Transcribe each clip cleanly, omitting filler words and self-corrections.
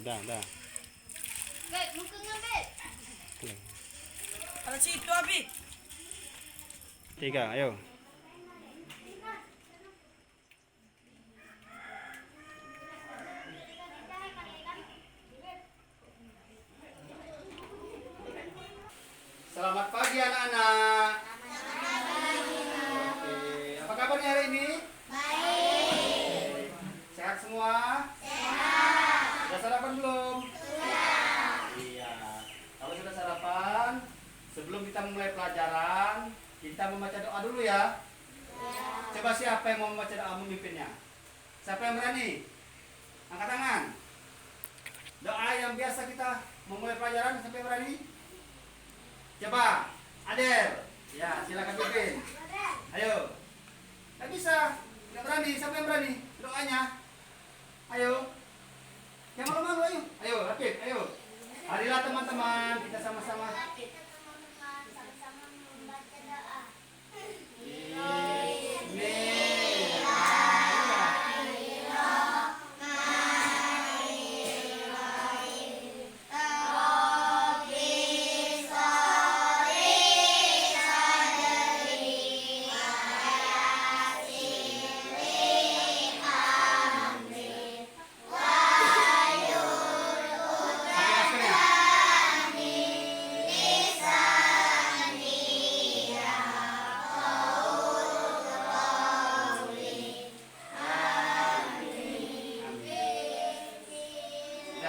dah. Bet, muka dengan Bet. Kalau situ Abi. 3, ayo. Selamat pagi anak-anak. Oke, apa kabarnya hari ini? Baik. Sehat semua? Sehat. Sudah sarapan belum? Sudah. Iya. Kalau sudah sarapan, sebelum kita memulai pelajaran, kita membaca doa dulu ya. Coba siapa yang mau membaca doa memimpinnya? Siapa yang berani? Angkat tangan. Doa yang biasa kita memulai pelajaran, siapa yang berani? Coba, Adel. Ya, silakan pimpin. Ayo. Nggak bisa, nggak berani. Siapa yang berani? Doanya. Ayo. Yang malu-malu, ayo. Ayo, Rapid, ayo. Marilah teman-teman, kita sama-sama. Sama-sama membaca doa.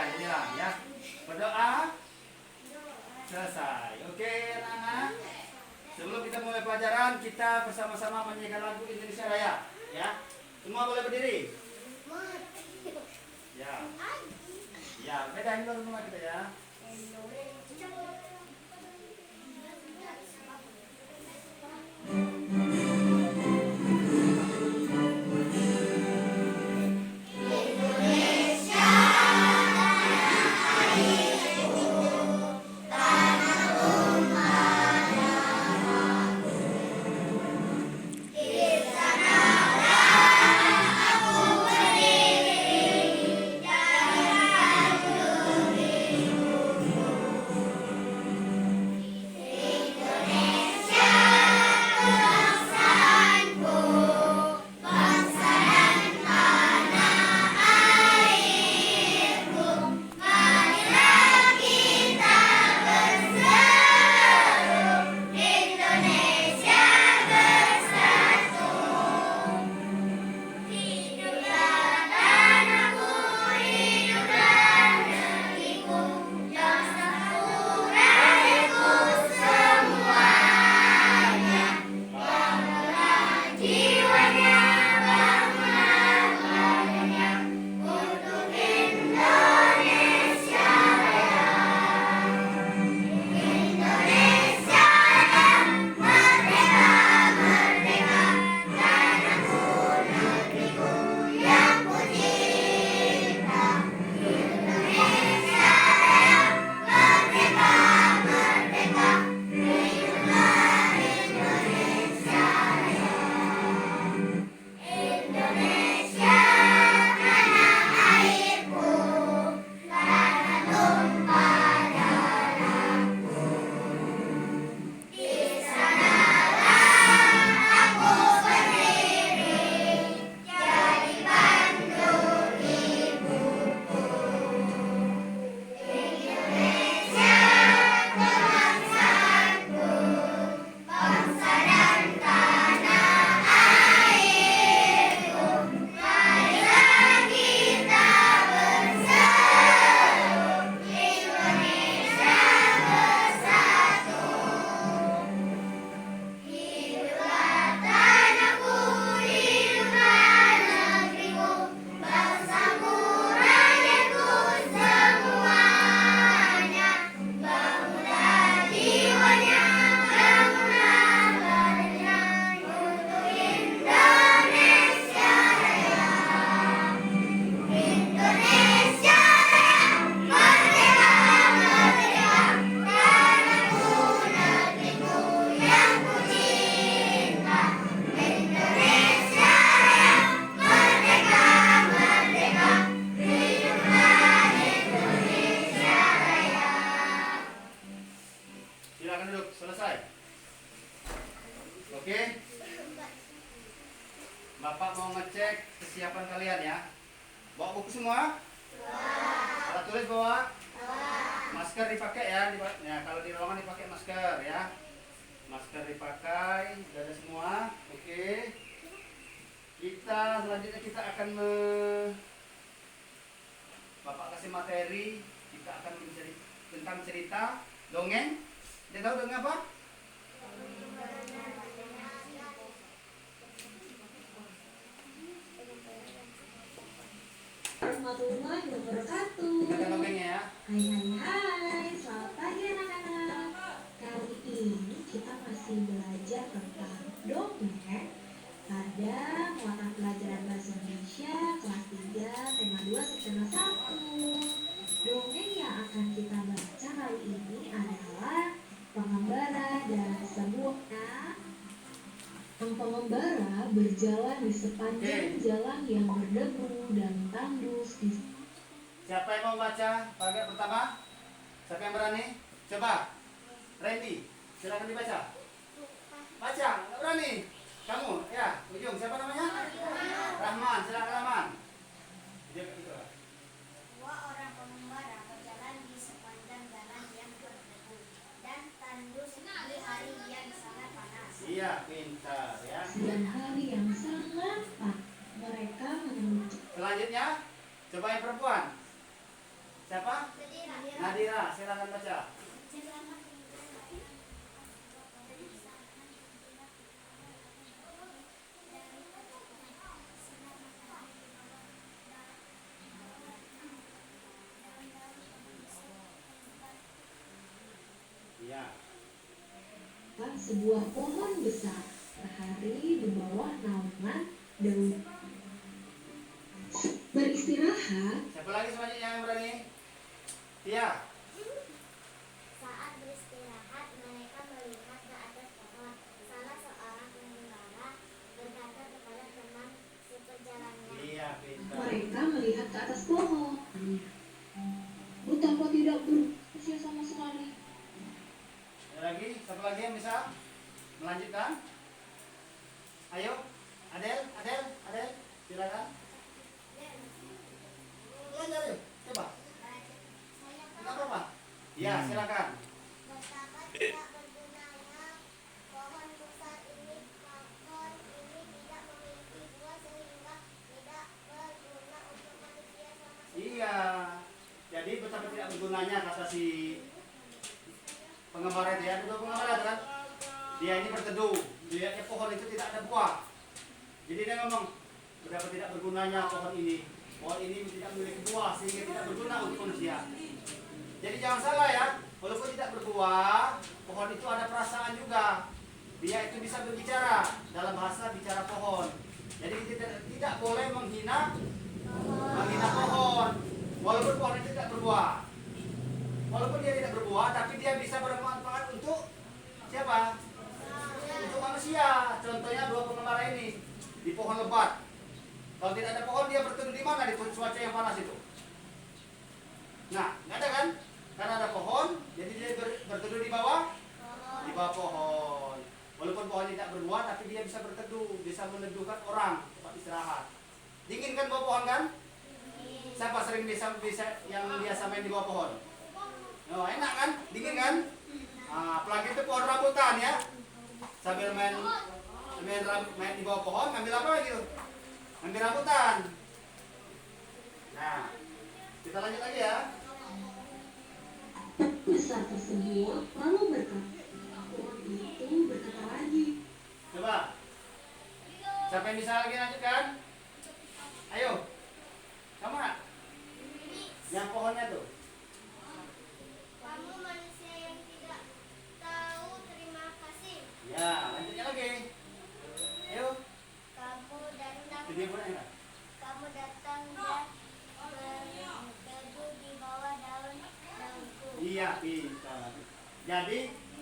Nah, inilah ya. Berdoa selesai. Oke, anak-anak. Sebelum kita mulai pelajaran, kita bersama-sama menyanyikan lagu Indonesia Raya, ya. Semua boleh berdiri. Ya. Ya, bedain dulu semua kita ya. semua? Alat tulis bawa? Masker dipakai ya, ya kalau di ruangan dipakai masker ya. Masker dipakai, sudah ada semua. Oke. Kita selanjutnya kita akan Bapak kasih materi, kita akan tentang cerita dongeng. Dia tahu dongeng apa? Warahmatullahi wabarakatuh. Kita dongengnya ya. Hai, selamat pagi anak-anak. Kali ini kita masih belajar tentang dongeng pada mata pelajaran bahasa Indonesia kelas 3 tema 2 subtema 1. Dongeng yang akan kita baca kali ini adalah Pengembara dan Sebuah. Sang pengembara berjalan di sepanjang jalan yang berdebu dan tandus di... Siapa yang mau baca paragraf pertama? Siapa yang berani? Coba. Randy, silakan dibaca. Baca, nggak berani. Kamu, ya, ujung. Siapa namanya? Rahman, silakan Rahman. Dua orang pengembara berjalan di sepanjang jalan yang berdebu dan tandus di hari yang sangat panas. Iya, pintar ya. Dan hari yang sangat panas, mereka menemukan... Selanjutnya, coba yang perempuan. Siapa? Nadira. Nadira, silakan baca. Iya. sebuah pohon besar sehari di bawah naungan daun. Beristirahat, Siapa lagi selanjutnya yang berani? Iya. Saat beristirahat, mereka melihat ke atas pohon. Salah seorang pengembara berkata kepada teman seperjalannya. Iya, pintar. mereka melihat ke atas pohon. Betapa tidak berusia sama sekali. Ada lagi? Siapa lagi yang bisa melanjutkan? Ayo, Adel, silakan. Belajar, coba. Enggak apa-apa. Iya, silakan. Betapa tidak bergunanya pohon besar ini. Pohon ini tidak memiliki buah sehingga tidak berguna untuk manusia sama sekali. Iya. Jadi betapa tidak bergunanya kata si pengembara itu ya. Betul pengembara itu kan? Dia ini berteduh. Lihatnya pohon itu tidak ada buah. Jadi dia ngomong, betapa tidak bergunanya pohon ini. Pohon ini tidak memiliki buah sehingga tidak berguna untuk manusia. Jadi jangan salah ya, walaupun tidak berbuah, pohon itu ada perasaan juga. Dia itu bisa berbicara dalam bahasa bicara pohon. Jadi tidak boleh menghina pohon. Walaupun pohon itu tidak berbuah. Walaupun dia tidak berbuah, tapi dia bisa bermanfaat untuk siapa? Untuk manusia. Contohnya dua pengembara ini di pohon lebat. Kalau tidak ada pohon, dia berteduh di mana di cuaca yang panas itu? Nah, nggak ada kan? Karena ada pohon, jadi dia berteduh di bawah pohon. Walaupun pohon tidak berbuah, tapi dia bisa berteduh, bisa meneduhkan orang tempat istirahat. Dingin kan bawah pohon kan? Siapa sering bisa yang biasa main di bawah pohon? Oh, enak kan? Dingin kan? Nah, apalagi itu pohon rambutan ya. Sambil main di bawah pohon, ngambil apa lagi tuh? Ngambil rambutan. Nah, kita lanjut lagi ya. Besar tersebut lalu berkata, pohon itu berkata lagi, Coba. Siapa yang bisa lagi lanjutkan? Ayo. Kamu nak? Yang pohonnya tuh. Kamu manusia yang tidak tahu terima kasih. Ya, lanjutnya lagi. Ayo. Kamu datang Jadi apa enggak? Kamu datang dan berteduh di bawah daunku. Iya, pintar. Jadi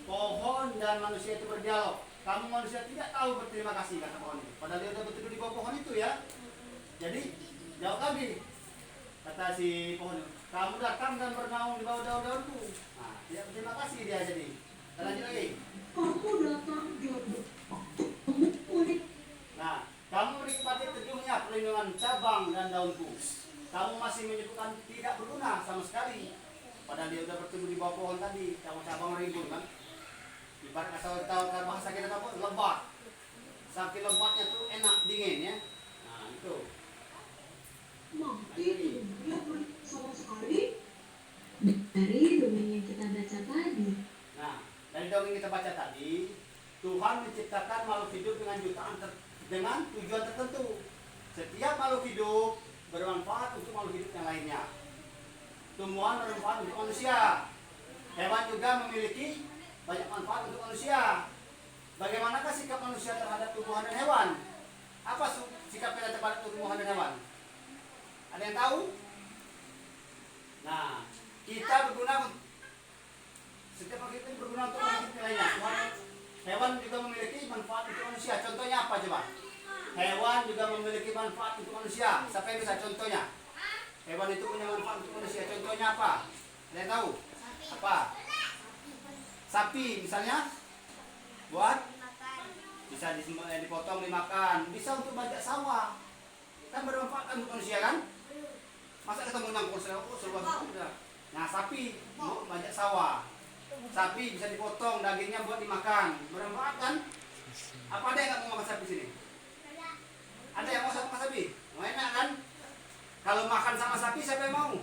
pohon dan manusia itu berdialog. Kamu manusia tidak tahu berterima kasih kata pohon itu. Padahal dia sudah berteduh di bawah pohon itu ya. Jadi jawab lagi. Kata si pohon, kamu datang dan bernaung di bawah daun-daunku. Nah, dia berterima kasih dia jadi. Kita lanjut lagi. kamu datang jodoh. Nah, kamu menikmati teduhnya perlindungan cabang dan daunku. kamu masih menyebutkan tidak berguna sama sekali. Padahal dia udah bertumbuh di bawah pohon tadi, cabang-cabang rimbun kan. Ibarat kata bahasa kita apa? Lebat. Saking lebatnya tuh enak dingin ya. Nah itu. Mati tidak boleh sama sekali. Dari dongeng yang kita baca tadi. Nah, dari dongeng kita baca tadi, Tuhan menciptakan makhluk hidup dengan tujuan tertentu. Setiap makhluk hidup bermanfaat untuk makhluk hidup yang lainnya. Tumbuhan bermanfaat untuk manusia. Hewan juga memiliki banyak manfaat untuk manusia. Bagaimanakah sikap manusia terhadap tumbuhan dan hewan? Apa sikap kita terhadap tumbuhan dan hewan? Ada yang tahu? Nah, kita berguna, setiap makhluk hidup berguna untuk makhluk hidup yang lainnya. Hewan juga memiliki manfaat untuk manusia. Contohnya apa coba? Hewan juga memiliki manfaat untuk manusia. Siapa yang bisa contohnya? Hewan itu punya manfaat untuk manusia. Contohnya apa? Ada yang tahu? Apa? Sapi misalnya buat bisa dipotong dimakan, bisa untuk bajak sawah, kan bermanfaat untuk manusia kan? Masa kita mau nyangkul udah. Nah sapi mau bajak sawah, sapi bisa dipotong dagingnya buat dimakan, bermanfaat kan? Apa ada yang nggak mau makan sapi sini? Ada yang mau makan sapi? Mau enak kan? Kalau makan sama sapi siapa yang mau?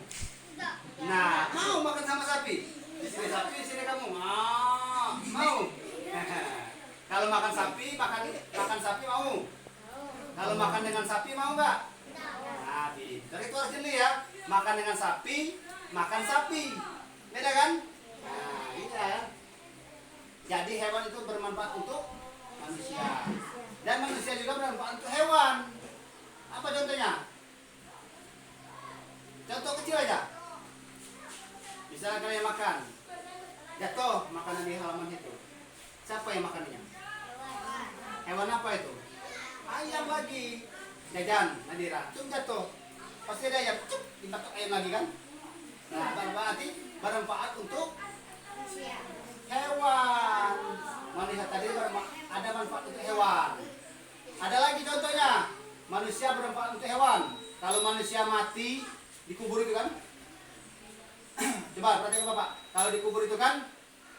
Nah mau makan sama sapi? Di sini sapi, di sini kamu. Mau. Kalau makan sapi, makan sapi mau. Kalau makan dengan sapi mau nggak? Nah, dari itu harus jeli ya. Makan dengan sapi, makan sapi. Beda kan? Nah, iya. Jadi hewan itu bermanfaat untuk manusia. Dan manusia juga bermanfaat untuk hewan. Apa contohnya? Contoh kecil aja. Misalnya kalian makan, jatuh makanan di halaman itu. Siapa yang makannya? Hewan apa itu? Ayam lagi. Jajan, Nadira. Cuk jatuh. Pasti ada ayam. Cuk, dibatok ayam lagi kan? Nah, berarti bermanfaat untuk hewan. Manusia tadi ada manfaat untuk hewan. Ada lagi contohnya. Manusia bermanfaat untuk hewan. Kalau manusia mati, dikubur itu kan? Coba perhatikan Bapak. Kalau dikubur itu kan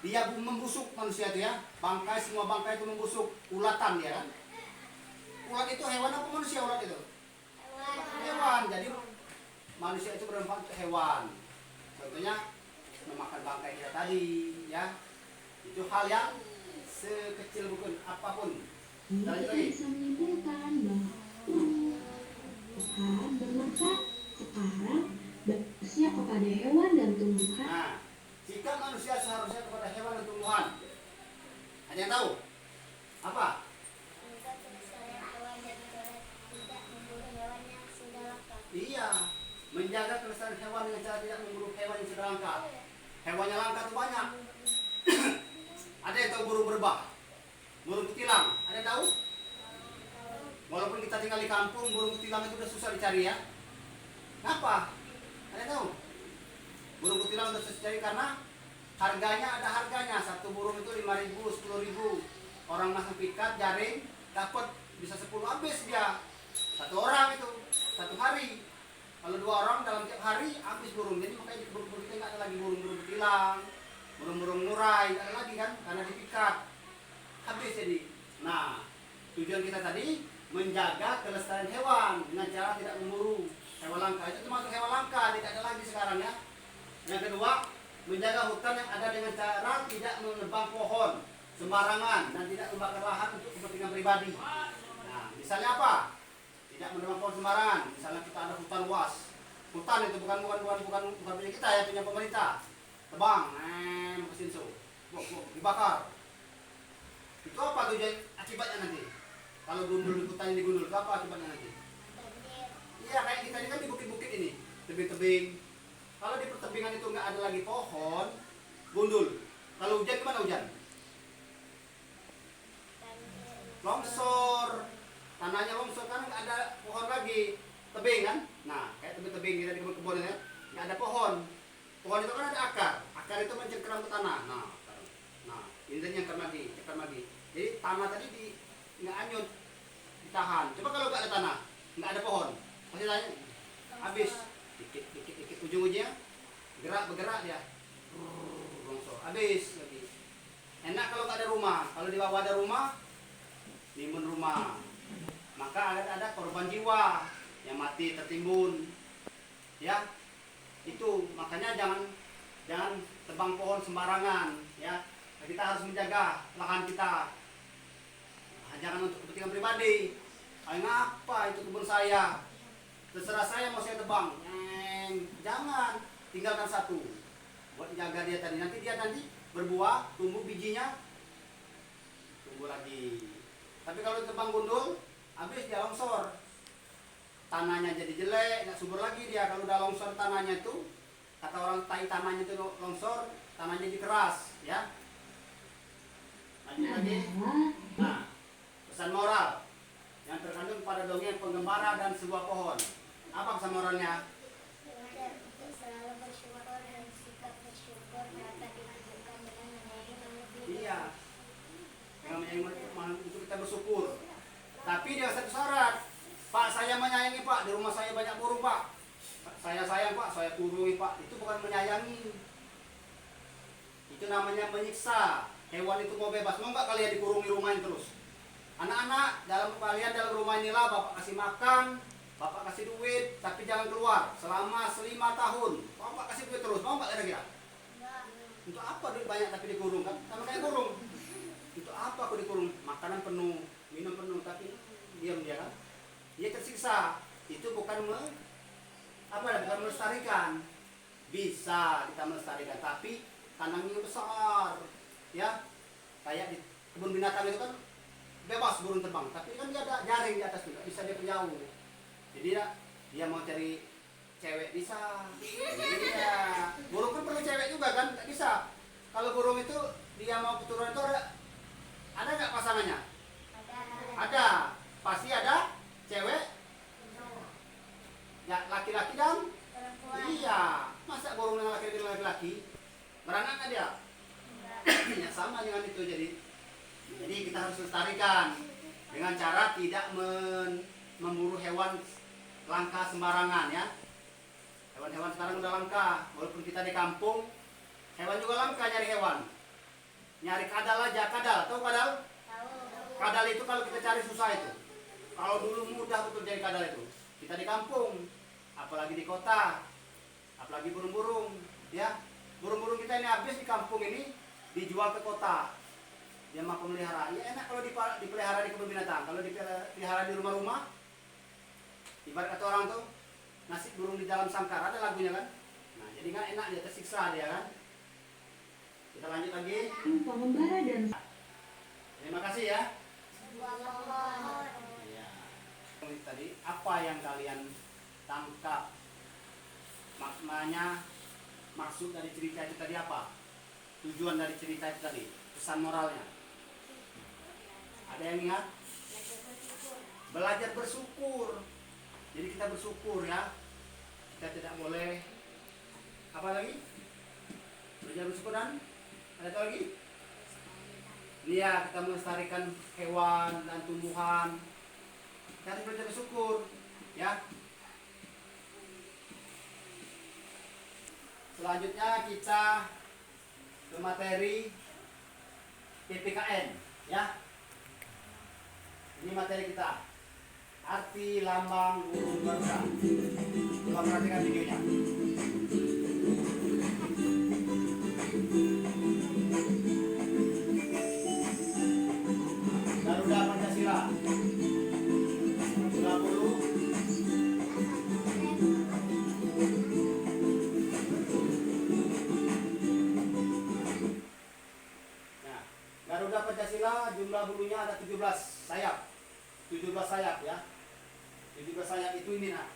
dia membusuk manusia itu ya. Bangkai, semua bangkai itu membusuk. Ulatan dia kan. Ulat itu hewan apa manusia ulat itu? Hewan. Jadi manusia itu bermanfaat untuk hewan. Contohnya memakan bangkai kita tadi ya. Itu hal yang sekecil bukan apapun. Lanjut lagi. Bisa menyimpulkan bahwa Tuhan bermanfaat sekarang bagusnya kepada hewan dan tumbuhan. Nah, sikap manusia seharusnya kepada hewan dan tumbuhan. Ada yang tahu? Apa? Iya, menjaga kelestarian hewan dengan cara tidak memburu hewan yang sudah langka. Hewan yang langka itu banyak. Ada yang tahu burung berbah, burung kutilang. Ada yang tahu? Walaupun kita tinggal di kampung, burung kutilang itu sudah susah dicari ya. Kenapa? Ada yang tahu? Burung kutilang sudah susah dicari karena harganya ada harganya. Satu burung itu 5.000, 10.000. Orang masuk pikat, jaring, dapat bisa 10 habis dia. Satu orang itu, satu hari. Kalau 2 orang dalam tiap hari habis burung. Jadi makanya di burung kita nggak ada lagi burung-burung kutilang, burung-burung murai, nggak ada lagi kan? Karena dipikat. Habis jadi. Nah, tujuan kita tadi menjaga kelestarian hewan dengan cara tidak memburu hewan langka. Itu termasuk hewan langka, tidak ada lagi sekarang ya. Yang kedua, menjaga hutan yang ada dengan cara tidak menebang pohon sembarangan dan tidak membakar lahan untuk kepentingan pribadi. Nah, misalnya apa? Tidak menebang pohon sembarangan. Misalnya kita ada hutan luas. Hutan itu bukan punya kita ya, punya pemerintah. Tebang, mesin so, dibakar. Itu apa tujuan akibatnya nanti? Kalau gundul hutan yang digundul, itu apa akibatnya nanti? Iya, kayak kita ini kan di bukit-bukit ini, tebing-tebing. Kalau di pertebingan itu nggak ada lagi pohon, gundul. Kalau hujan gimana hujan? Longsor, tanahnya longsor kan nggak ada pohon lagi, tebing kan? Nah, kayak tebing-tebing kita di kebun-kebun ya, nggak ada pohon. Pohon itu kan ada akar, akar itu mencengkeram ke tanah. Nah, ini nyengkeram lagi. Jadi tanah tadi nggak anyut, ditahan. Coba kalau nggak ada tanah, nggak ada pohon, pasti tanya habis. dikit ujung-ujungnya bergerak dia longsor habis lagi. Enak kalau nggak ada rumah. Kalau di bawah ada rumah, timbun rumah, maka ada korban jiwa yang mati tertimbun, ya. Itu makanya jangan tebang pohon sembarangan, ya. Kita harus menjaga lahan kita. Nah, jangan untuk kepentingan pribadi. Ngapa itu kebun saya? Terserah saya mau saya tebang. Jangan, tinggalkan satu. Buat jaga dia tadi. Nanti dia berbuah, tumbuh bijinya, tumbuh lagi. Tapi kalau tebang gundul, habis dia longsor. Tanahnya jadi jelek, nggak subur lagi dia. Kalau udah longsor tanahnya itu, kata orang tanahnya itu longsor, tanahnya jadi keras, ya. Lanjut lagi. Nah, pesan moral yang terkandung pada dongeng penggembara dan sebuah pohon. Apa pesan moralnya? Selalu bersyukur dan sikap bersyukur dapat diwujudkan dengan menyayangi makhluk hidup. Iya. Dengan menyayangi untuk kita bersyukur. Tapi dia satu syarat. Pak, saya menyayangi Pak, di rumah saya banyak burung Pak. Saya sayang Pak, saya kurungi Pak. Itu bukan menyayangi. Itu namanya menyiksa. Hewan itu mau bebas, mau nggak kalian dikurungi rumahnya terus? Anak-anak, dalam rumah inilah Bapak kasih makan, Bapak kasih duit, tapi jangan keluar selama 5 tahun. Bapak kasih duit terus, mau nggak kira-kira? Untuk apa duit banyak tapi dikurung kan? Sama kayak kurung. Untuk apa aku dikurung? Makanan penuh, minum penuh, tapi diam dia kan? Dia tersiksa. Itu bukan bukan melestarikan. Bisa kita melestarikan, tapi kandangnya besar, ya. Kayak di kebun binatang itu kan bebas burung terbang, tapi kan dia ada jaring di atas juga, bisa dia jauh. Jadi dia mau cari cewek bisa. Iya. Burung kan perlu cewek juga kan, nggak bisa. Kalau burung itu dia mau keturunan itu ada nggak pasangannya? Ada. Pasti ada cewek. Ya laki-laki dan Perempuan. iya. Masa burung yang laki-laki beranak nggak dia? Ya sama dengan itu. Jadi kita harus lestarikan dengan cara tidak memburu hewan langka sembarangan, ya. Hewan-hewan sekarang udah langka. Walaupun kita di kampung, hewan juga langka nyari hewan. Nyari kadal aja, kadal. Tahu kadal? Tahu. Kadal itu kalau kita cari susah itu. Kalau dulu mudah betul cari kadal itu. Kita di kampung, apalagi di kota, apalagi burung-burung, ya. Burung-burung kita ini habis di kampung ini dijual ke kota. Dia mau pemelihara. Ya enak kalau dipelihara di kebun binatang. Kalau dipelihara di rumah-rumah, ibarat kata orang tuh, nasi burung di dalam sangkar, ada lagunya kan? Nah, jadi nggak enak, dia tersiksa dia kan? Kita lanjut lagi. Pengembara dan Terima kasih ya. Sebuah pohon. Iya. Tadi apa yang kalian tangkap? Maknanya, maksud dari cerita itu tadi apa? Tujuan dari cerita itu tadi, pesan moralnya. Ada yang ingat? Belajar bersyukur. Jadi kita bersyukur ya. Kita tidak boleh apa lagi? Belajar bersyukur dan ada apa lagi? Ini ya, kita melestarikan hewan dan tumbuhan. Kita harus belajar bersyukur, ya. Selanjutnya kita ke materi PPKN, ya. Ini materi kita. Arti lambang burung Garuda. Coba perhatikan videonya. Garuda Pancasila. Jumlah burung. Nah, Garuda Pancasila jumlah bulunya ada 17 sayap. 17 sayap ya. 17 sayap itu ini nah.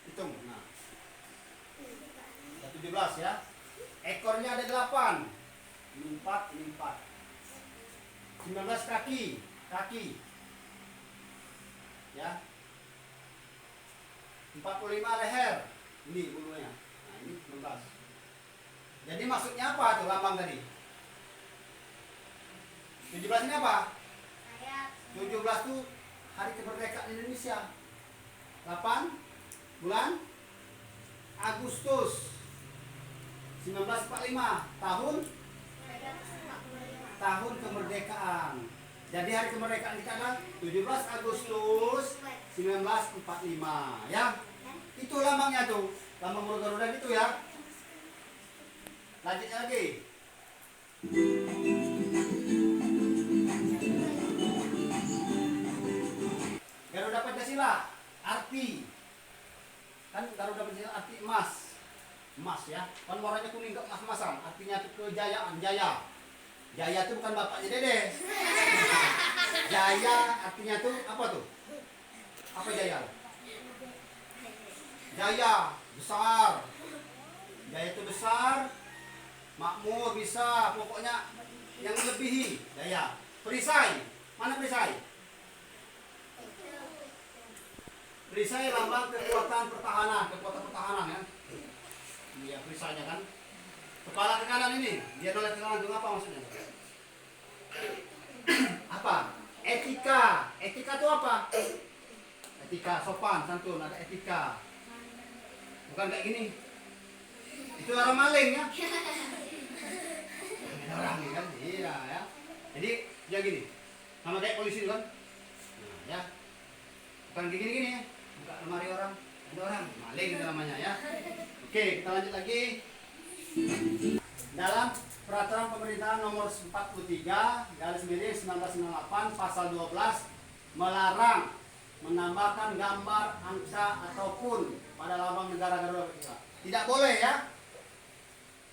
Hitung. Nah. Ada 17 ya. Ekornya ada 8. Ini 4, ini 4. 19 kaki. Ya. 45 leher. Ini bulunya. Nah, ini 19. Jadi maksudnya apa tuh lambang tadi? 17 ini apa? 17 tuh hari kemerdekaan Indonesia. 8 bulan Agustus 1945 tahun kemerdekaan. Jadi hari kemerdekaan kita adalah 17 Agustus 1945 ya. Itu lambangnya tuh, lambang burung Garuda gitu ya. Lanjutnya lagi. Garuda Pancasila arti kan Garuda Pancasila arti emas, emas ya. Kan warnanya kuning keemas-emasan, artinya itu kejayaan, jaya. Jaya itu bukan bapaknya Dede. Jaya artinya tuh apa tuh? Apa jaya? Jaya besar. Jaya itu besar, makmur bisa, pokoknya yang melebihi jaya. Perisai, mana perisai? Perisai lambang kekuatan pertahanan ya. Iya, perisainya kan. Kepala ke kanan ini, dia noleh ke kanan itu apa maksudnya? Apa? Etika. Etika itu apa? Etika, sopan, santun, ada etika. Bukan kayak gini. Itu orang maling ya. Ini orang ini kan, iya ya. Jadi dia gini, sama kayak polisi kan. Nah, ya. Bukan kayak gini-gini ya. Buka lemari orang, ada orang maling itu namanya ya. Oke, kita lanjut lagi. Dalam Peraturan Pemerintahan Nomor 43/1998 Pasal 12 melarang menambahkan gambar, angsa ataupun pada lambang negara Garuda Pancasila. Tidak boleh ya.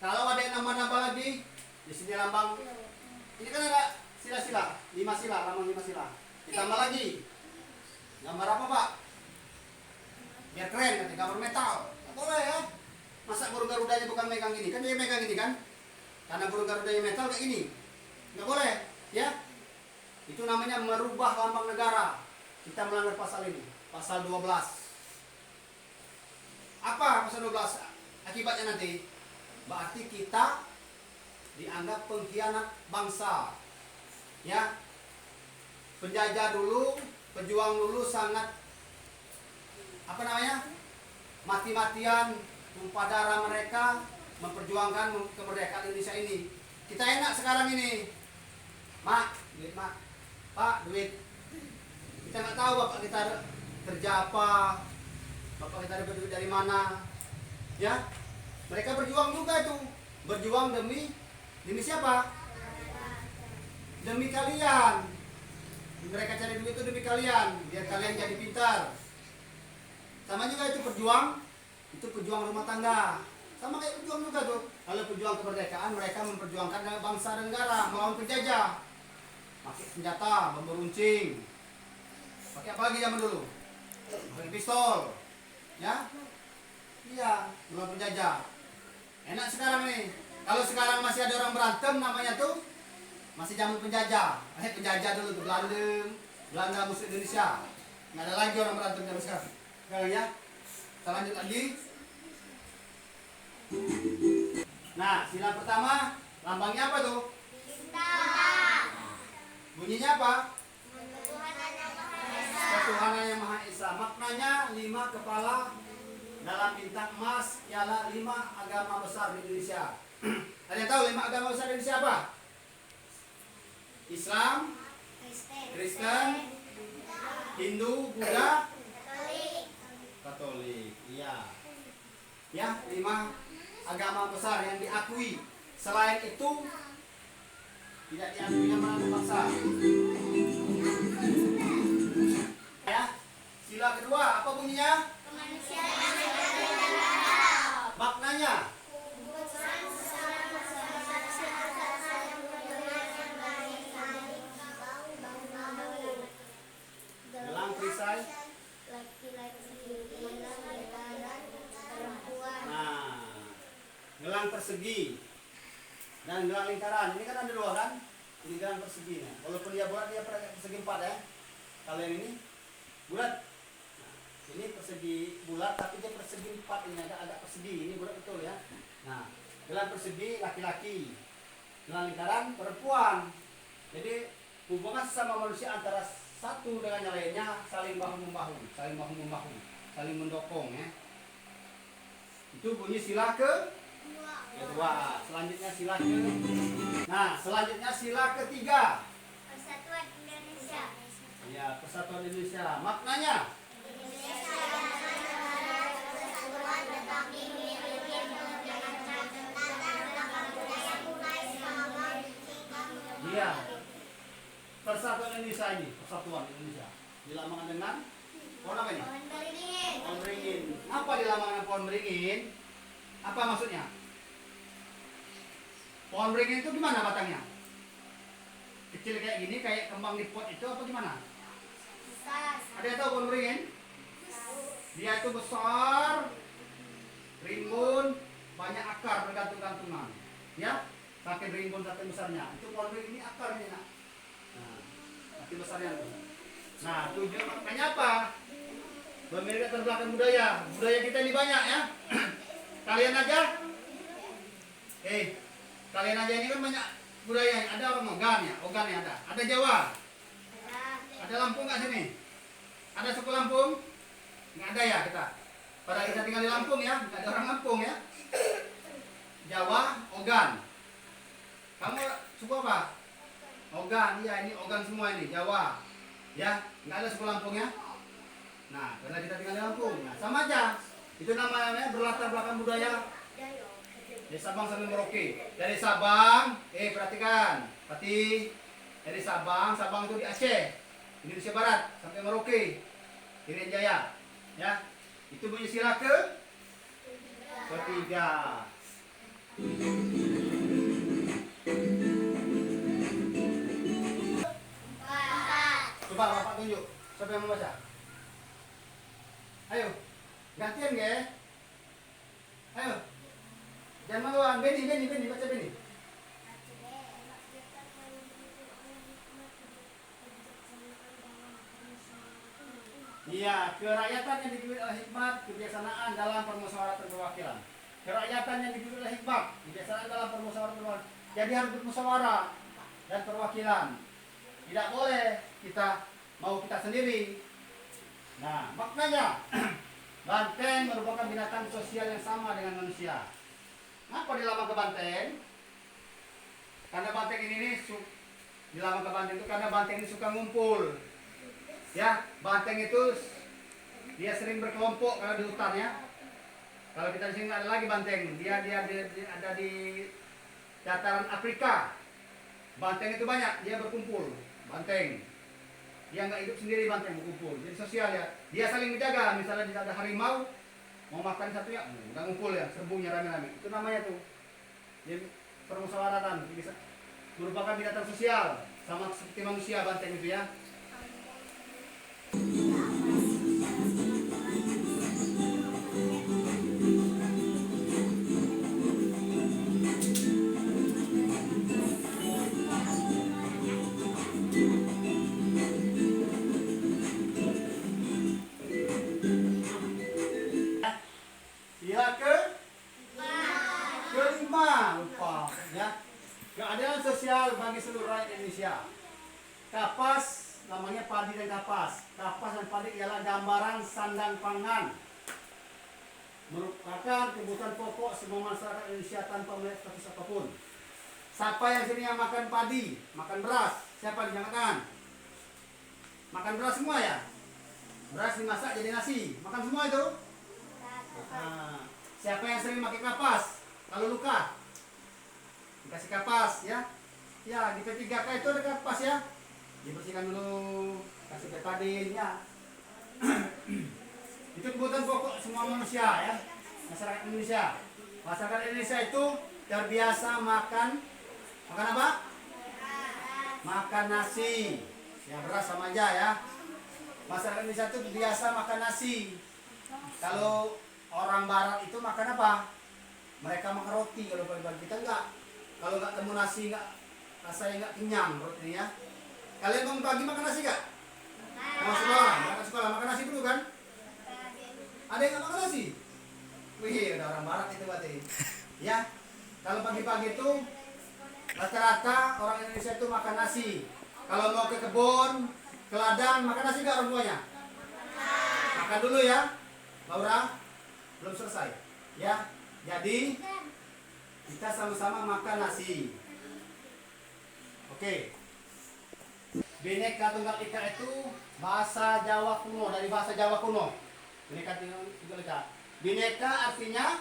Kalau ada yang nambah-nambah lagi di sini lambang, ini kan ada sila-sila, 5 sila, lambang 5 sila. Ditambah lagi gambar apa Pak? Biar keren, nanti gambar metal. Tidak boleh ya. Masa burung Garudanya bukan megang gini? Kan dia megang gini kan? Karena burung Garudanya metal kayak gini. Nggak boleh, ya. Itu namanya merubah lambang negara. Kita melanggar pasal ini, pasal 12. Apa pasal 12? Akibatnya nanti berarti kita dianggap pengkhianat bangsa. Ya. Penjajah dulu, pejuang dulu sangat apa namanya? Mati-matian tumpah darah mereka memperjuangkan kemerdekaan Indonesia ini. Kita enak sekarang ini. Mak, duit mak. Pak, duit. Kita nggak tahu bapak kita kerja apa. Bapak kita dapat duit dari mana. Ya. Mereka berjuang juga itu. Berjuang demi siapa? Demi kalian. Mereka cari duit itu demi kalian, biar kalian jadi pintar. Sama juga itu pejuang rumah tangga. Sama kayak pejuang juga tuh. Kalau pejuang kemerdekaan, mereka memperjuangkan bangsa dan negara melawan penjajah. Pakai senjata, bambu runcing. Pakai apa lagi zaman dulu? Pakai pistol. Ya? Iya, melawan penjajah. Enak sekarang nih. Kalau sekarang masih ada orang berantem namanya tuh masih zaman penjajah. Penjajah dulu tuh Belanda musuh Indonesia. Nggak ada lagi orang berantem zaman sekarang. Sekarang ya. Kita lanjut lagi. Nah, sila pertama lambangnya apa tuh? Bunyinya apa? Ketuhanan yang Maha Esa. Maknanya 5 kepala dalam bintang emas ialah 5 agama besar di Indonesia. Ada yang tahu 5 agama besar di Indonesia apa? Islam, Kristen, Hindu, Buddha, Katolik. Iya. Ya, 5 agama besar yang diakui. Selain itu tidak diakui nama bangsa. Ya. Sila kedua apa bunyinya? Maknanya gelang perisai. Nah, gelang persegi dan gelang lingkaran. Ini kan ada 2 kan? Ini gelang persegi. Nah, walaupun dia bulat dia persegi 4 ya. Kalau yang ini bulat. Nah, ini persegi bulat tapi dia persegi 4 ini agak persegi. Ini bulat betul ya. Nah, gelang persegi laki-laki. Gelang lingkaran perempuan. Jadi hubungan sesama manusia antara satu dengan yang lainnya saling bahu membahu, saling mendukung ya. Itu bunyi sila kedua. Selanjutnya sila ke. Nah, selanjutnya sila ketiga. Persatuan Indonesia. Ya, Persatuan Indonesia. Maknanya? Indonesia yang negara kesatuan tetapi memiliki bermacam-macam latar budaya mulai Sabang hingga Merauke. Iya. Persatuan Indonesia ini, Persatuan Indonesia. Dilambangkan dengan pohon apa ini? Pohon beringin. Pohon beringin. Apa dilambangkan dengan pohon beringin? Apa maksudnya? Pohon beringin itu gimana batangnya? Kecil kayak gini, kayak kembang di pot itu apa gimana? Besar. Ada yang tahu pohon beringin? Dia itu besar, rimbun, banyak akar bergantung-gantungan. Ya, saking rimbun saking besarnya. Itu pohon beringin ini akarnya nak. Nah, saking besarnya tuh. Nah, tujuan maknanya apa? Memiliki latar belakang budaya. Budaya kita ini banyak ya. Kalian aja. Kalian aja ini kan banyak budaya. Ada orang Ogan ya ada. Ada Jawa. Ada Lampung nggak sini? Ada suku Lampung? Nggak ada ya kita. Padahal kita tinggal di Lampung ya. Nggak ada orang Lampung ya. Jawa, Ogan. Kamu suku apa? Ogan. Iya ini Ogan semua ini. Jawa. Ya, nggak ada suku Lampung ya. Nah, karena kita tinggal di Lampung, nah, sama aja. Itu namanya berlatar belakang budaya. Dari Sabang sampai Merauke. Dari Sabang, perhatikan, dari Sabang itu di Aceh, Indonesia Barat sampai Merauke, Irian Jaya, ya. Itu bunyi sila ketiga. Coba Bapak tunjuk. Siapa yang membaca? Ayo. Gantian ya. Ayo. Jangan maluan. Beni, baca Beni. Iya, kerakyatan yang dipimpin oleh hikmat, kebijaksanaan dalam permusyawaratan perwakilan. Kerakyatan yang dipimpin oleh hikmat, kebijaksanaan dalam permusyawaratan perwakilan. Jadi harus bermusyawarah dan perwakilan. Tidak boleh kita mau kita sendiri. Nah, maknanya banteng merupakan binatang sosial yang sama dengan manusia. Kenapa dilambang ke banteng? Karena banteng ini dilambang ke banteng itu karena banteng ini suka ngumpul. Ya, banteng itu dia sering berkelompok kalau di hutan ya. Kalau kita di sini nggak ada lagi banteng, dia ada di dataran Afrika. Banteng itu banyak, dia berkumpul. Banteng, dia nggak hidup sendiri, banteng berkumpul. Jadi sosial ya, dia saling menjaga. Misalnya ada harimau mau makan satu ya, udah ngumpul ya, serbungnya rame-rame. Itu namanya tuh, jadi permusyawaratan. Bisa merupakan binatang sosial, sama seperti manusia banteng itu ya. Sila kelima, lupa ya. Keadilan sosial bagi seluruh rakyat Indonesia. Kapas namanya padi dan kapas. Kapas dan padi ialah gambaran sandang pangan. Merupakan kebutuhan pokok semua masyarakat Indonesia tanpa melihat status apapun. Siapa yang sini yang makan padi, makan beras? Siapa di angkat tangan? Makan beras semua ya? Beras dimasak jadi nasi, makan semua itu? Nah, siapa yang sering pakai kapas? Kalau luka, dikasih kapas ya. Ya, di P3K itu ada kapas ya. Dibersihkan dulu, kasih betadin ya. Itu kebutuhan pokok semua manusia ya. Masyarakat Indonesia. Masyarakat Indonesia itu terbiasa makan apa? Makan nasi. Ya, beras sama aja ya. Masyarakat Indonesia itu biasa makan nasi. Kalau orang barat itu makan apa? Mereka makan roti. Kalau pagi-pagi kita enggak. Kalau enggak temu nasi enggak, rasanya enggak kenyang roti ya. Kalian bangun pagi makan nasi enggak? Mau sekolah, makan nasi dulu kan? Ada yang enggak makan nasi? Wih, ada orang barat itu berarti. Ya. Kalau pagi-pagi itu rata-rata orang Indonesia itu makan nasi. Kalau mau ke kebun, ke ladang, makan nasi enggak orang tuanya? Makan dulu ya. Laura, belum selesai. Ya, jadi kita sama-sama makan nasi. Oke. Bhinneka Tunggal Ika itu bahasa Jawa kuno, dari bahasa Jawa kuno. Bhinneka Tunggal Ika. Bhinneka artinya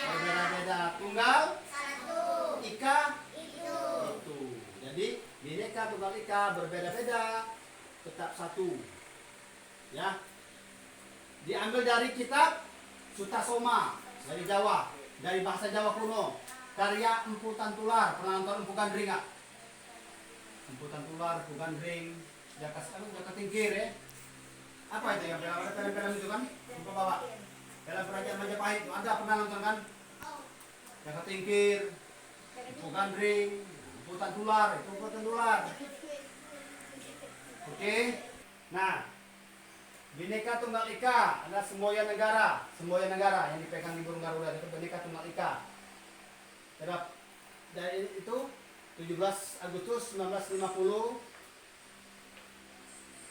berbeda-beda. Tunggal Ika itu. Jadi Bhinneka Tunggal Ika berbeda-beda tetap satu. Ya. Diambil dari kitab Sutasoma dari Jawa, dari bahasa Jawa kuno. Karya Empu Tantular. Pernah nonton Empu Gandring nggak? Empu Tantular, Empu Gandring, Jaka Tingkir ya. Apa itu yang film-film itu kan? Lupa bawa. Film Kerajaan Majapahit itu ada, pernah nonton kan? Jaka Tingkir, Empu Gandring, Empu Tantular, itu Empu Tantular. Oke. Nah, Bhinneka Tunggal Ika adalah semboyan negara yang dipegang di burung Garuda, itu Bhinneka Tunggal Ika. Dari itu 17 Agustus 1950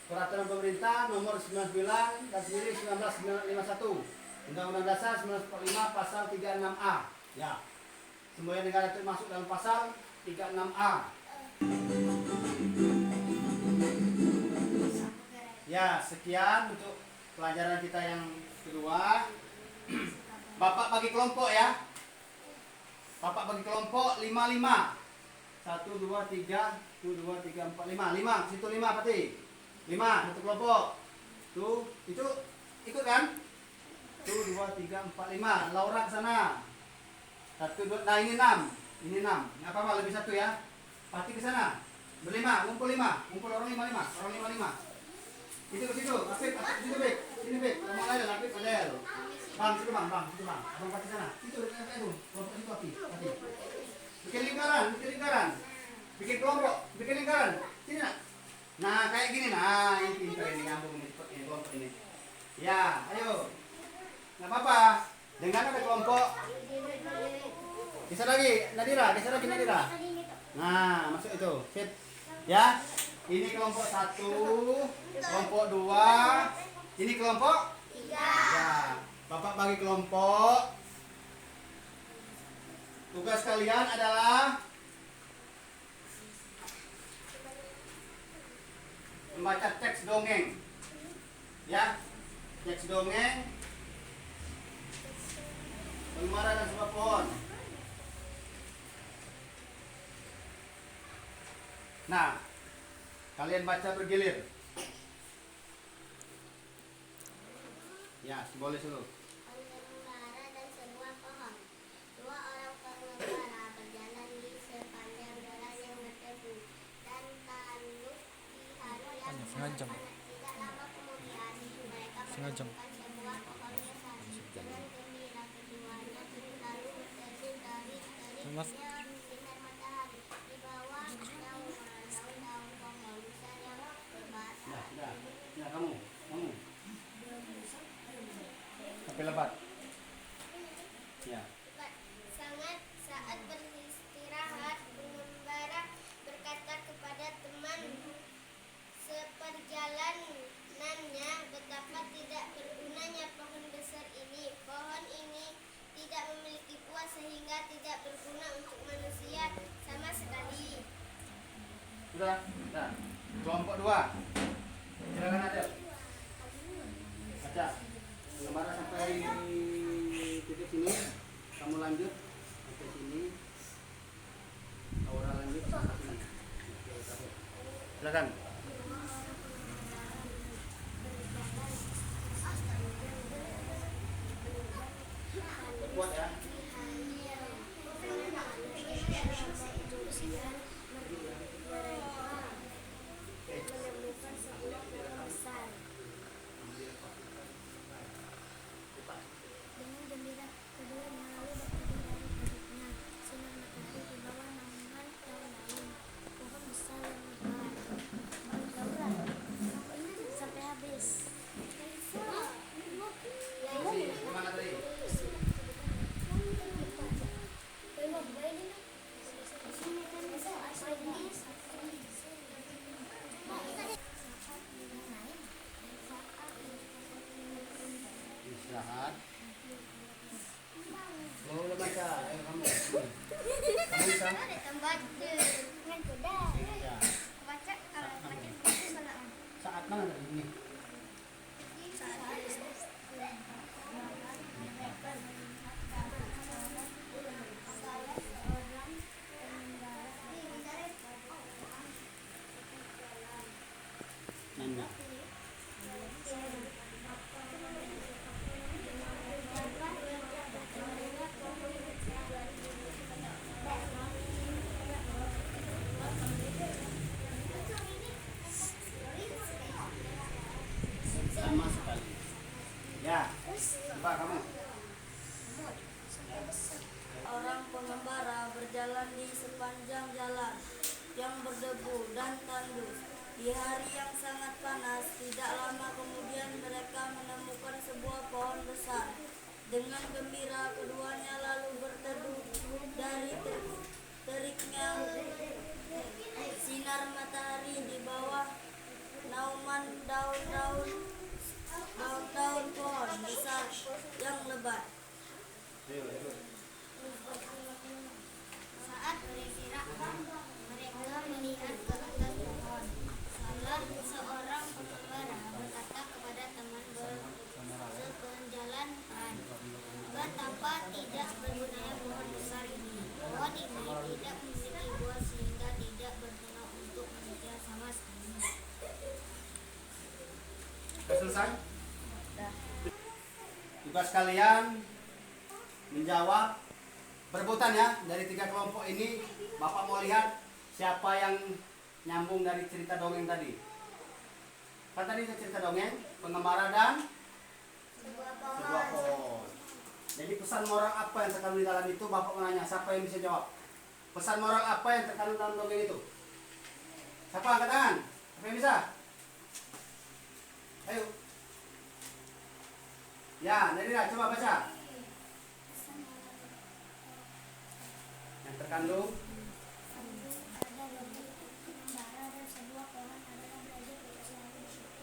Peraturan Pemerintah Nomor 99 dan 1951 Undang-Undang Dasar 1945 Pasal 36A. Ya, semboyan negara itu masuk dalam Pasal 36A. Ya, sekian untuk pelajaran kita yang kedua. Bapak bagi kelompok ya. Bapak bagi kelompok 5-5. 1, 2, 3, 1, 2, 3, 4, 5. 5, situ 5 pasti. 5, satu kelompok. Tuh, itu ikut kan? 1, 2, 3, 4, 5. Laura ke sana. 1, 2, nah ini 6. Ini 6. Nggak apa-apa, lebih satu ya. Pasti ke sana. Berlima, ngumpul 5. Ngumpul orang 5-5. Orang 5-5. Itu ke situ, Afif, situ Bek, sini Bek, kamu lain Afif, Adel. Bang, situ bang, situ bang, abang pasti sana. Situ, itu, kelompok situ Afif, Afif. Bikin lingkaran, bikin kelompok, bikin lingkaran, sini nak. Nah, kayak gini, nah ini pintar ini nyambung ini kelompok ini. Ya, ayo, nggak apa-apa. Dengan ada kelompok. Geser lagi, Nadira. Nah, masuk itu, fit, ya. Ini kelompok 1, kelompok 2, ini kelompok 3. Ya, Bapak bagi kelompok. Tugas kalian adalah membaca teks dongeng. Ya, teks dongeng. Pengembara dan sebuah pohon. Nah, kalian baca bergilir. Ya, boleh dulu. Pengembara dan sebuah pohon. Dua orang pengembara berjalan di sepanjang jalan yang berdebu dan tandus di hari yang Setengah jam. tidak lama kemudian mereka Setengah jam. menemukan sebuah pohon besar. Dengan gembira keduanya lalu berteduh dari Mas. sinar matahari di bawah daun-daun pohon besar yang berbahasa. Ya, kamu. Sampai lebat. Ya. Sangat saat beristirahat, pengembara berkata kepada teman seperjalanannya betapa tidak bergunanya pohon besar ini. Pohon ini tidak memiliki buah sehingga tidak berguna untuk manusia sama sekali. Sudah. Nah, kelompok 2. Silakan Adel. Baca. Pengembara sampai titik sini, kamu lanjut sampai sini. Aura lanjut sampai sini. Silakan. Kuat ya. Dengan gembira keduanya lalu berteduh dari perutnya. Sinar matahari di bawah naungan daun-daun pohon besar yang lebat. Sampai habis. Gimana tadi? bambu dan tandus. Di hari yang sangat panas, tidak lama kemudian mereka menemukan sebuah pohon besar. Dengan gembira keduanya lalu berteduh dari teriknya sinar matahari di bawah naungan daun-daun pohon besar yang lebat. Saat beristirahat, mereka melihat ke atas pohon. Salah seorang pengembara berkata kepada teman sepenjalan, betapa tidak bergunanya pohon besar ini. Pohon ini tidak memiliki buah sehingga tidak berguna untuk manusia sama sekali. Sudah selesai? Tugas kalian menjawab perebutan ya. Dari 3 kelompok ini Bapak mau lihat siapa yang nyambung dari cerita dongeng tadi. Kan tadi itu cerita dongeng, pengembara dan Sebuah sebuah pohon. Jadi pesan moral apa yang terkandung di dalam itu? Bapak menanya, siapa yang bisa jawab? Pesan moral apa yang terkandung dalam dongeng itu? Siapa angkat tangan? Siapa yang bisa? Ayo. Ya, Nadira, coba baca. Yang terkandung. Ada lebih pengembara dan sebuah pohon adalah belajar kebersihan bersyukur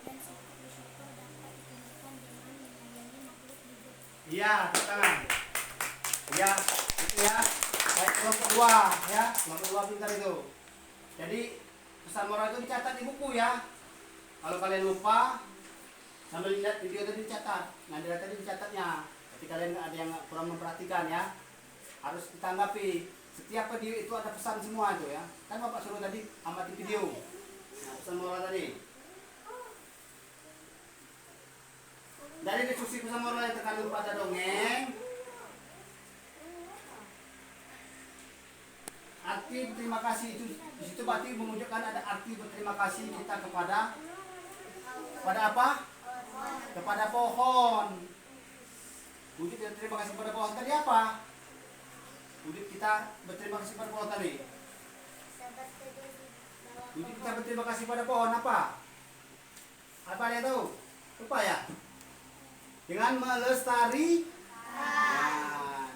dan sikap bersyukur dapat ditumbuhkan dengan menyayangi makhluk hidup. Iya, tepuk tangan. Iya, itu ya. Baik, kelompok 2 ya. Kelompok 2 pintar itu. Jadi pesan moral itu dicatat di buku ya. Kalau kalian lupa, sambil lihat video tadi dicatat. Nadira tadi dicatatnya. Jadi kalian ada yang kurang memperhatikan ya. Harus ditanggapi. Setiap video itu ada pesan semua itu ya. Kan Bapak suruh tadi amati video. Nah, pesan moral tadi. Dari diskusi pesan moral yang terkandung pada dongeng, arti berterima kasih itu di situ berarti menunjukkan ada arti berterima kasih kita kepada apa? Kepada pohon. Wujud berterima kasih kepada pohon tadi apa? Wujud kita berterima kasih pada pohon tadi. Wujud kita berterima kasih pada pohon apa? Apa dia tahu? Lupa ya? Dengan melestari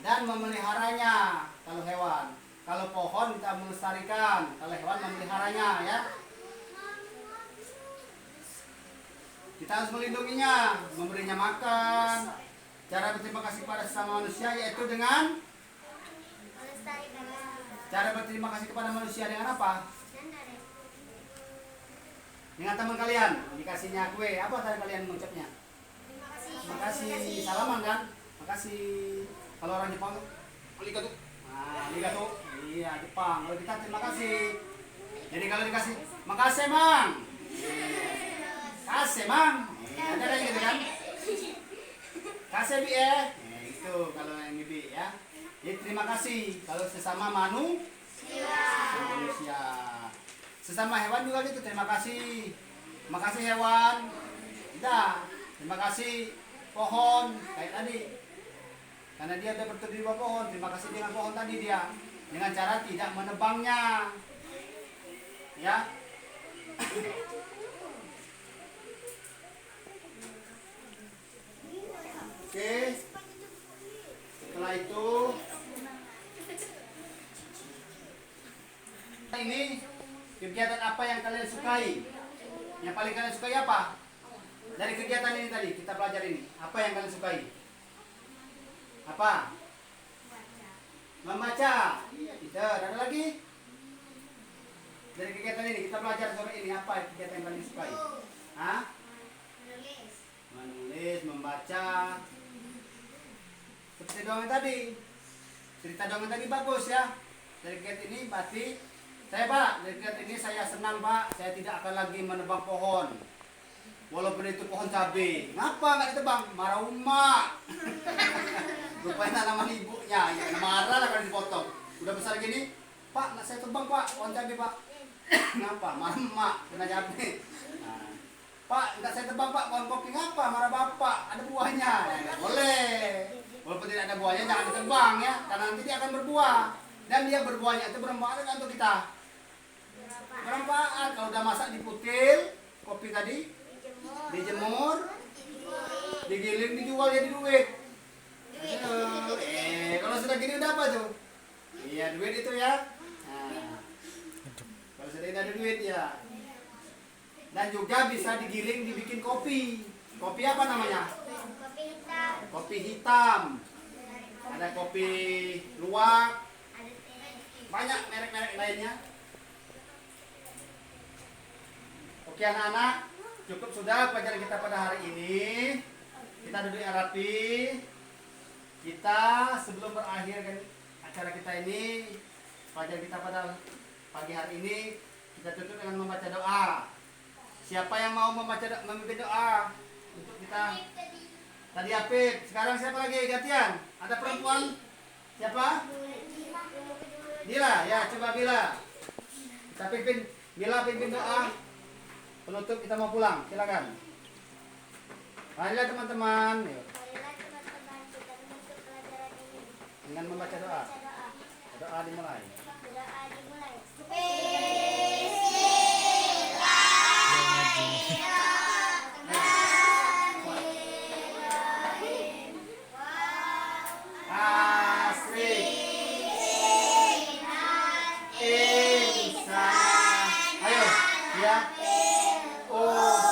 dan memeliharanya. Kalau hewan, kalau pohon kita melestarikan, kalau hewan memeliharanya ya. Kita harus melindunginya, memberinya makan. Cara berterima kasih pada sesama manusia yaitu dengan cara berterima kasih kepada manusia dengan apa? Dengan teman kalian, dikasihnya kue. Apa tadi kalian mengucapnya? Terima kasih. Salaman kan? Makasih. Kalau orang Jepang, arigato. Nah, arigato. Iya, Jepang. Kalau kita terima kasih. Jadi kalau dikasih, makasih, Mang. Kasih, Mang. Ada gitu kan? Kasih, Bi ya. Itu kalau yang Bi ya. Jadi terima kasih kalau sesama manusia. Sesama hewan juga gitu, terima kasih. Terima kasih hewan. Udah, terima kasih pohon kayak tadi. Karena dia udah berteduh di bawah pohon, terima kasih dengan pohon tadi dia. Dengan cara tidak menebangnya. Ya. Oke. Setelah itu ini kegiatan apa yang kalian sukai? Yang paling kalian sukai apa? Dari kegiatan ini tadi kita belajar ini, apa yang kalian sukai? Apa? Membaca. Iya, tidak. Ada lagi? Dari kegiatan ini kita belajar sore ini apa kegiatan yang kalian sukai? Hah? Menulis, membaca. Seperti dongeng tadi. Cerita dongeng tadi bagus ya. Dari kegiatan ini berarti saya Pak, dari kegiatan ini saya senang Pak. Saya tidak akan lagi menebang pohon. Walaupun itu pohon cabai. Ngapa nggak ditebang? Marah emak. Rupanya tanaman ibunya. Ya, marah lah kalau dipotong. Udah besar gini, Pak, nggak saya tebang Pak, pohon cabai Pak. Ngapa? Marah emak, kena cabai. Nah, Pak, nggak saya tebang Pak, pohon kopi. Ngapa? Marah bapak, ada buahnya. Ya, nggak boleh. Walaupun tidak ada buahnya, jangan ditebang ya. Karena nanti dia akan berbuah. Dan dia berbuahnya itu bermanfaat untuk kita. Bermanfaat. Kalau udah masak diputil, kopi tadi dijemur, digiling, dijual jadi duit. Kalau sudah gini udah apa tuh? Iya, duit itu ya. Nah, kalau sudah ini ada duit ya. Dan juga bisa digiling dibikin kopi. Kopi apa namanya? Kopi hitam. Kopi hitam. Ada kopi luwak. Banyak merek-merek lainnya. Oke anak-anak, cukup sudah pelajaran kita pada hari ini. Kita duduk yang rapi. Kita sebelum berakhir kan acara kita ini, pelajaran kita pada pagi hari ini, kita tutup dengan membaca doa. Siapa yang mau memimpin doa untuk kita? Tadi Apip. Sekarang siapa lagi gantian? Ada perempuan? Siapa? Bila, ya coba Bila. Kita pimpin, Bila pimpin doa. Penutup kita mau pulang, silakan. Marilah teman-teman. Yuk. Marilah teman-teman kita menutup pelajaran ini. Dengan membaca doa. Baca doa. Doa dimulai. Doa dimulai. Asri. Insa. Ayo, ya. Oh.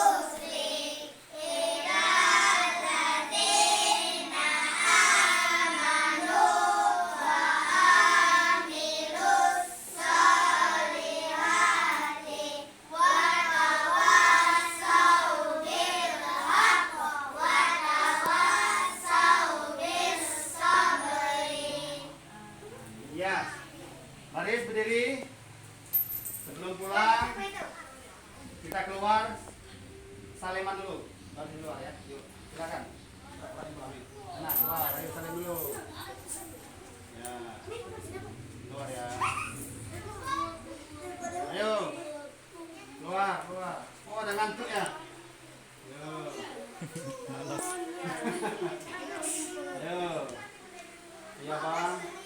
Ya. Baris berdiri. Sebelum pulang, kita keluar saliman dulu. Baru di luar ya. Yuk, silakan. Nah, keluar, ayo salim dulu. Ya. Keluar ya. Ayo. Keluar, keluar. Oh, ada ngantuk ya? Yuk. Ayo. Iya, Bang.